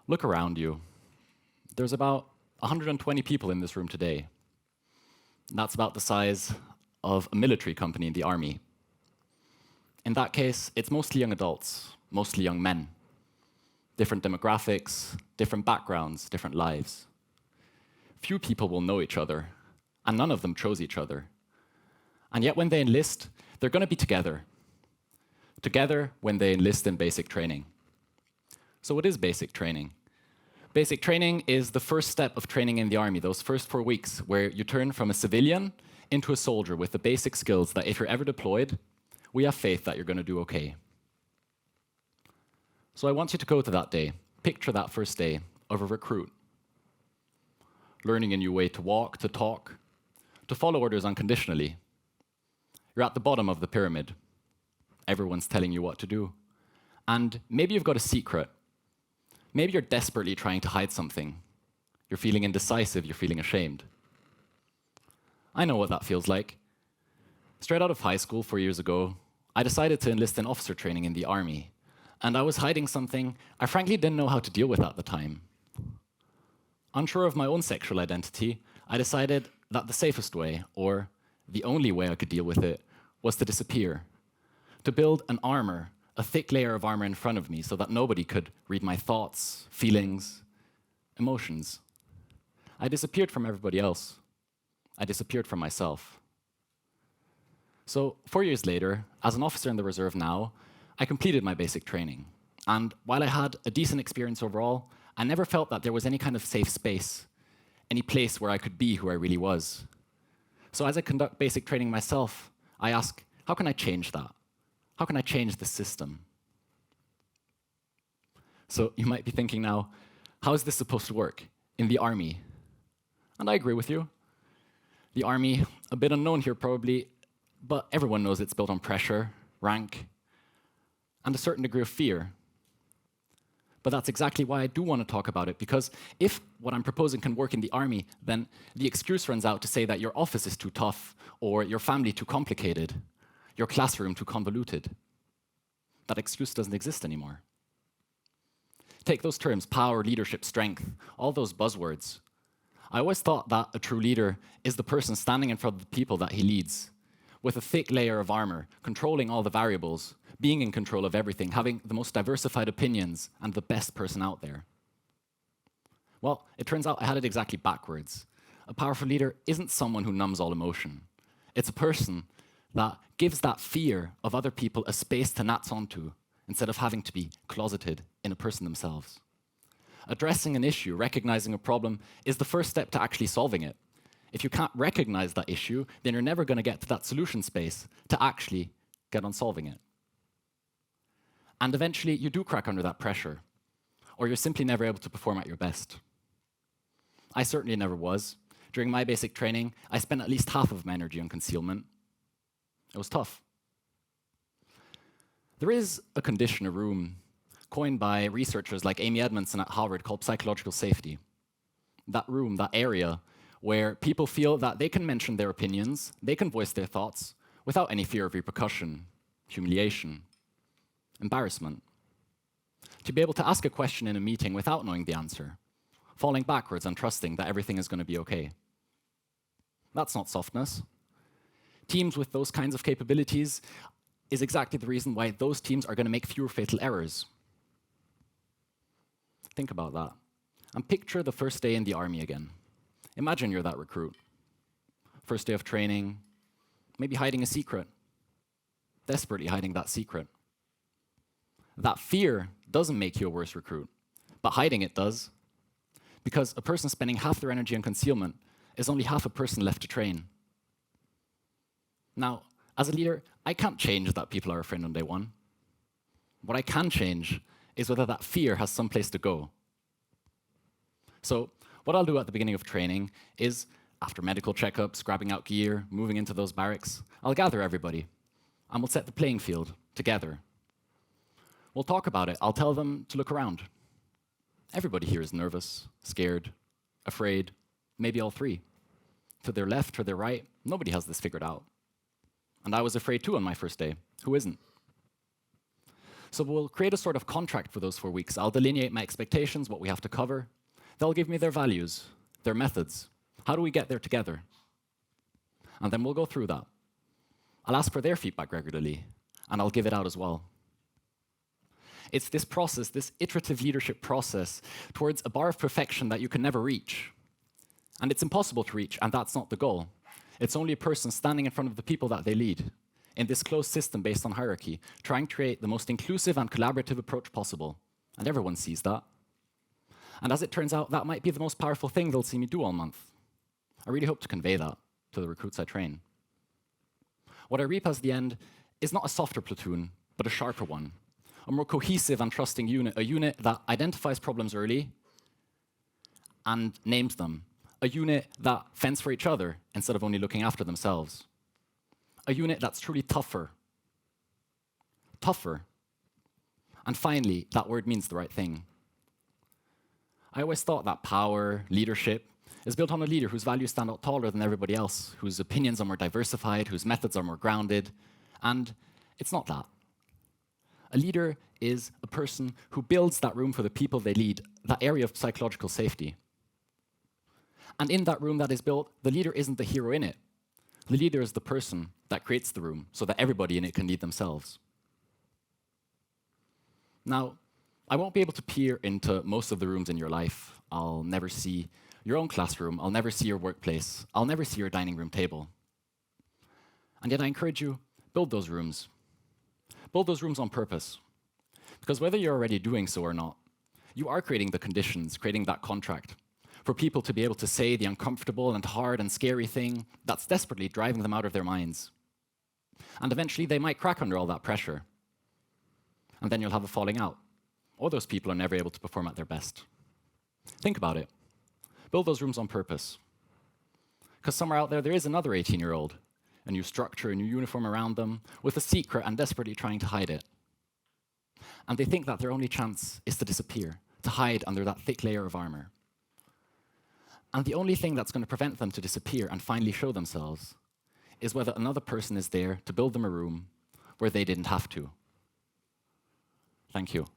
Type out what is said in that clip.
Look around you. There's about 120 people in this room today. That's about the size of a military company in the army. In that case, it's mostly young adults, mostly young men. Different demographics, different backgrounds, different lives. Few people will know each other, and none of them chose each other. And yet when they enlist, they're going to be together. Together when they enlist in basic training. So what is basic training? Basic training is the first step of training in the army, those first 4 weeks, where you turn from a civilian into a soldier with the basic skills that if you're ever deployed, we have faith that you're going to do okay. So I want you to go to that day, picture that first day of a recruit. Learning a new way to walk, to talk, to follow orders unconditionally. You're at the bottom of the pyramid. Everyone's telling you what to do. And maybe you've got a secret. Maybe you're desperately trying to hide something. You're feeling indecisive, you're feeling ashamed. I know what that feels like. Straight out of high school 4 years ago, I decided to enlist in officer training in the army. And I was hiding something I frankly didn't know how to deal with at the time. Unsure of my own sexual identity, I decided that the safest way, or the only way I could deal with it, was to disappear. To build an armor, a thick layer of armor in front of me so that nobody could read my thoughts, feelings, emotions. I disappeared from everybody else. I disappeared from myself. So 4 years later, as an officer in the reserve now, I completed my basic training. And while I had a decent experience overall, I never felt that there was any kind of safe space, any place where I could be who I really was. So as I conduct basic training myself, I ask, how can I change that? How can I change the system? So you might be thinking now, how is this supposed to work in the army? And I agree with you. The army, a bit unknown here probably, but everyone knows it's built on pressure, rank, and a certain degree of fear. But that's exactly why I do want to talk about it, because if what I'm proposing can work in the army, then the excuse runs out to say that your office is too tough, or your family too complicated, your classroom too convoluted. That excuse doesn't exist anymore. Take those terms, power, leadership, strength, all those buzzwords. I always thought that a true leader is the person standing in front of the people that he leads, with a thick layer of armor, controlling all the variables, being in control of everything, having the most diversified opinions, and the best person out there. Well, it turns out I had it exactly backwards. A powerful leader isn't someone who numbs all emotion. It's a person that gives that fear of other people a space to latch onto, instead of having to be closeted in a person themselves. Addressing an issue, recognizing a problem, is the first step to actually solving it. If you can't recognize that issue, then you're never going to get to that solution space to actually get on solving it. And eventually, you do crack under that pressure, or you're simply never able to perform at your best. I certainly never was. During my basic training, I spent at least half of my energy on concealment. It was tough. There is a condition, a room, coined by researchers like Amy Edmondson at Harvard called psychological safety. That room, that area, where people feel that they can mention their opinions, they can voice their thoughts without any fear of repercussion, humiliation, embarrassment. To be able to ask a question in a meeting without knowing the answer, falling backwards and trusting that everything is going to be okay. That's not softness. Teams with those kinds of capabilities is exactly the reason why those teams are going to make fewer fatal errors. Think about that. And picture the first day in the army again. Imagine you're that recruit. First day of training, maybe hiding a secret. Desperately hiding that secret. That fear doesn't make you a worse recruit, but hiding it does. Because a person spending half their energy on concealment is only half a person left to train. Now, as a leader, I can't change that people are afraid on day one. What I can change is whether that fear has some place to go. So what I'll do at the beginning of training is, after medical checkups, grabbing out gear, moving into those barracks, I'll gather everybody, and we'll set the playing field together. We'll talk about it. I'll tell them to look around. Everybody here is nervous, scared, afraid, maybe all three. To their left, to their right, nobody has this figured out. And I was afraid too on my first day. Who isn't? So we'll create a sort of contract for those 4 weeks. I'll delineate my expectations, what we have to cover. They'll give me their values, their methods. How do we get there together? And then we'll go through that. I'll ask for their feedback regularly, and I'll give it out as well. It's this process, this iterative leadership process towards a bar of perfection that you can never reach. And it's impossible to reach, and that's not the goal. It's only a person standing in front of the people that they lead, in this closed system based on hierarchy, trying to create the most inclusive and collaborative approach possible. And everyone sees that. And as it turns out, that might be the most powerful thing they'll see me do all month. I really hope to convey that to the recruits I train. What I reap as the end is not a softer platoon, but a sharper one. A more cohesive and trusting unit, a unit that identifies problems early and names them. A unit that fends for each other instead of only looking after themselves. A unit that's truly tougher. Tougher. And finally, that word means the right thing. I always thought that power, leadership, is built on a leader whose values stand out taller than everybody else, whose opinions are more diversified, whose methods are more grounded, and it's not that. A leader is a person who builds that room for the people they lead, that area of psychological safety. And in that room that is built, the leader isn't the hero in it. The leader is the person that creates the room so that everybody in it can lead themselves. Now, I won't be able to peer into most of the rooms in your life. I'll never see your own classroom. I'll never see your workplace. I'll never see your dining room table. And yet I encourage you, build those rooms. Build those rooms on purpose. Because whether you're already doing so or not, you are creating the conditions, creating that contract for people to be able to say the uncomfortable and hard and scary thing that's desperately driving them out of their minds. And eventually they might crack under all that pressure. And then you'll have a falling out. Or those people are never able to perform at their best. Think about it. Build those rooms on purpose. Because somewhere out there, there is another 18-year-old, a new structure, a new uniform around them, with a secret and desperately trying to hide it. And they think that their only chance is to disappear, to hide under that thick layer of armor. And the only thing that's going to prevent them to disappear and finally show themselves is whether another person is there to build them a room where they didn't have to. Thank you.